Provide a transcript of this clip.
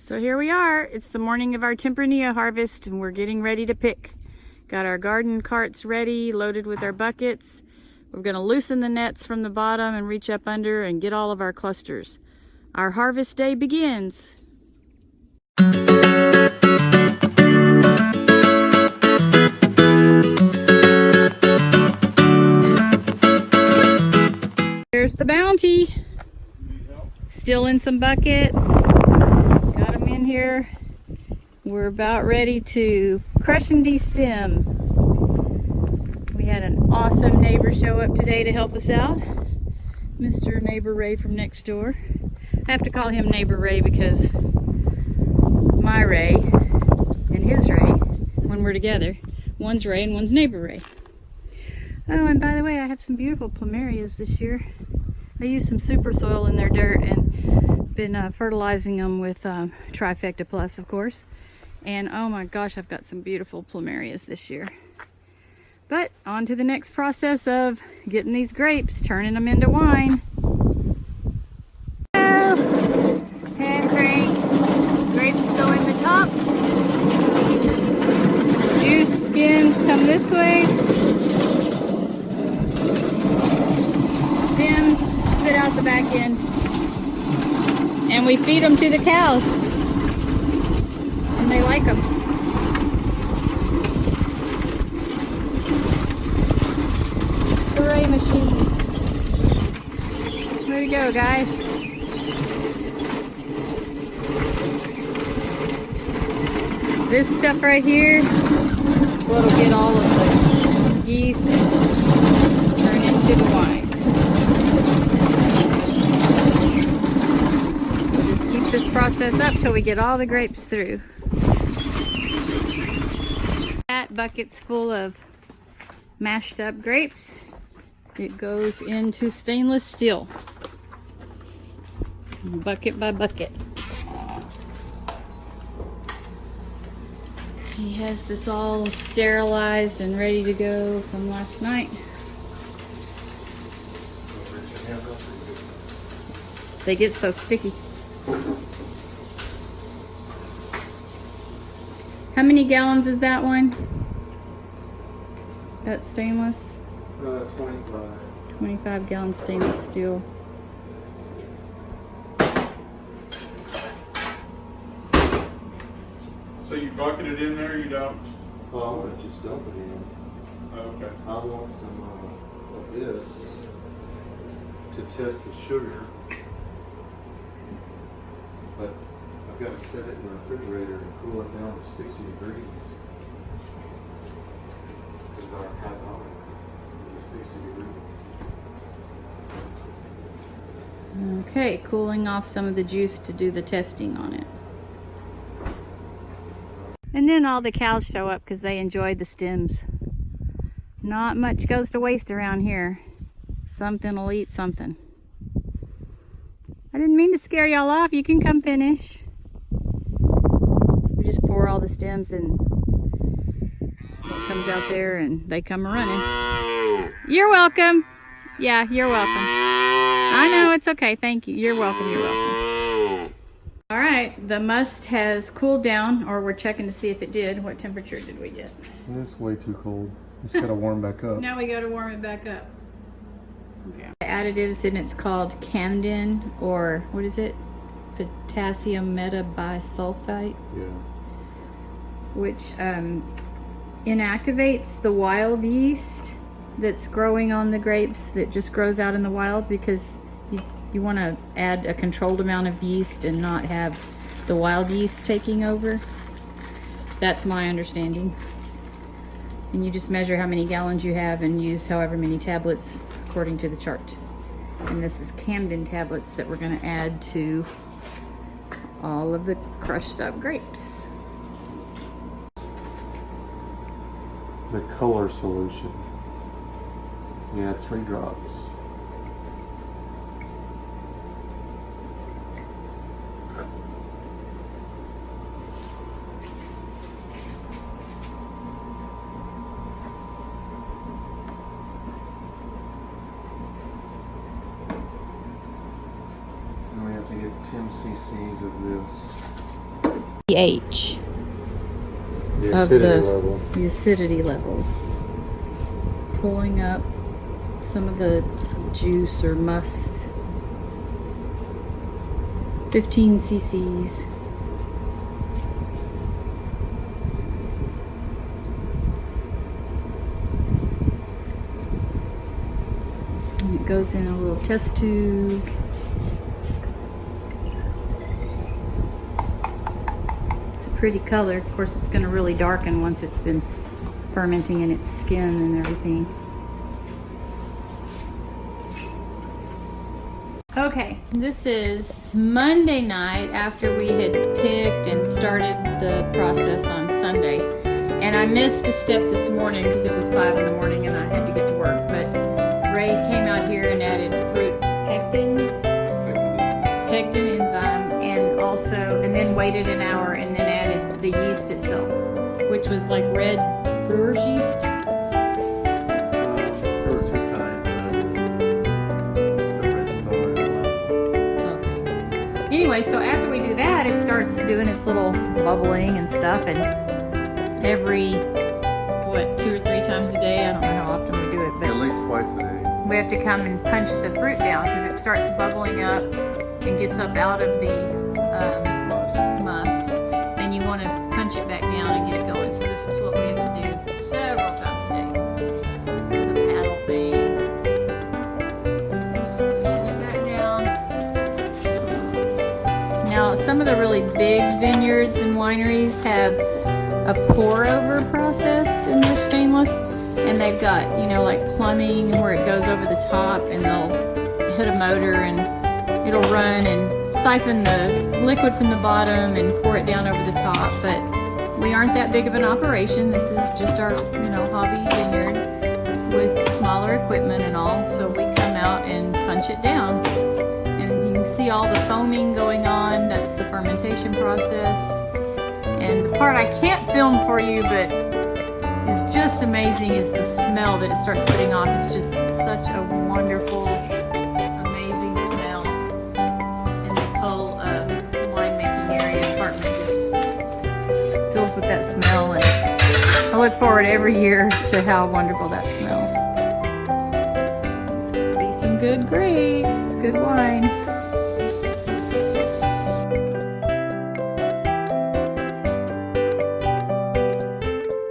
So here we are. It's the morning of our Tempranillo harvest and we're getting ready to pick. Got our garden carts ready, loaded with our buckets. We're going to loosen the nets from the bottom and reach up under and get all of our clusters. Our harvest day begins. There's the bounty. Still in some buckets. Got them in here. We're about ready to crush and destem. We had an awesome neighbor show up today to help us out. Mr. Neighbor Ray from next door. I have to call him Neighbor Ray because my Ray and his Ray, when we're together, one's Ray and one's Neighbor Ray. Oh, and by the way, I have some beautiful plumerias this year. I used some super soil in their dirt and been fertilizing them with Trifecta Plus, of course. And oh my gosh, I've got some beautiful plumerias this year. But on to the next process of getting these grapes, turning them into wine. Hand cranked. Grapes go in the top. Juice skins come this way. Stems spit out the back end. And we feed them to the cows. And they like them. Hooray machines. There you go, guys. This stuff right here is what'll get all of the yeast and turn into the wine. We'll just keep this process up till we get all the grapes through. That bucket's full of mashed up grapes. It goes into stainless steel, bucket by bucket. He has this all sterilized and ready to go from last night. They get so sticky. How many gallons is that one? That's stainless? 25. 25 gallon stainless steel. So you bucket it in there, you don't? Well, I want to just dump it in. Oh, okay. I want some of this to test the sugar. But I've got to set it in the refrigerator and cool it down to 60 degrees. Because our half hour is a 60 degree. Okay, cooling off some of the juice to do the testing on it. And then all the cows show up because they enjoyed the stems. Not much goes to waste around here. Something will eat something. I didn't mean to scare y'all off. You can come finish. We just pour all the stems and it comes out there and they come running. You're welcome. Yeah, you're welcome. I know, it's okay. Thank you. You're welcome. You're welcome. All right, the must has cooled down, or we're checking to see if it did. What temperature did we get? It's way too cold. It's got to warm back up. Now we got to warm it back up. Okay. The additives, and it's called Camden, or what is it? Potassium metabisulfite. Yeah. Which inactivates the wild yeast that's growing on the grapes that just grows out in the wild, because you want to add a controlled amount of yeast and not have the wild yeast taking over. That's my understanding. And you just measure how many gallons you have and use however many tablets according to the chart. And this is Camden tablets that we're going to add to all of the crushed up grapes. The color solution. Yeah, 3 drops. And we have to get 10 cc's of this. pH The of acidity level. the acidity level. Pulling up some of the juice or must. 15 cc's. And it goes in a little test tube. It's a pretty color. Of course, it's going to really darken once it's been fermenting in its skin and everything. Okay, this is Monday night after we had picked and started the process on Sunday. And I missed a step this morning because it was 5 in the morning and I had to get to work. But Ray came out here and added fruit pectin enzyme, and then waited an hour and then added the yeast itself, which was like red brewer's yeast. There were 2 kinds. It's a red star and black. Okay. Anyway, so after we do that, it starts doing its little bubbling and stuff, and every 2 or 3 times a day, I don't know how often we do it, At but least twice a day. we have to come and punch the fruit down because it starts bubbling up and gets up out of the must, and you want to punch it back down and get it going. So this is what we have to do several times a day with a paddle thing. Just pushing it back down. Now, some of the really big vineyards and wineries have a pour over process in their stainless, and they've got, you know, like plumbing where it goes over the top and they'll hit a motor and it'll run and siphon the liquid from the bottom and pour it down over the top. But we aren't that big of an operation. This is just our, you know, hobby vineyard with smaller equipment and all. So we come out and punch it down, and you can see all the foaming going on. That's the fermentation process. And the part I can't film for you, but is just amazing, is the smell that it starts putting off. It's just such a wonderful, amazing smell. And this whole winemaking area apartment just fills with that smell. And I look forward every year to how wonderful that smells. It's gonna be some good grapes, good wine.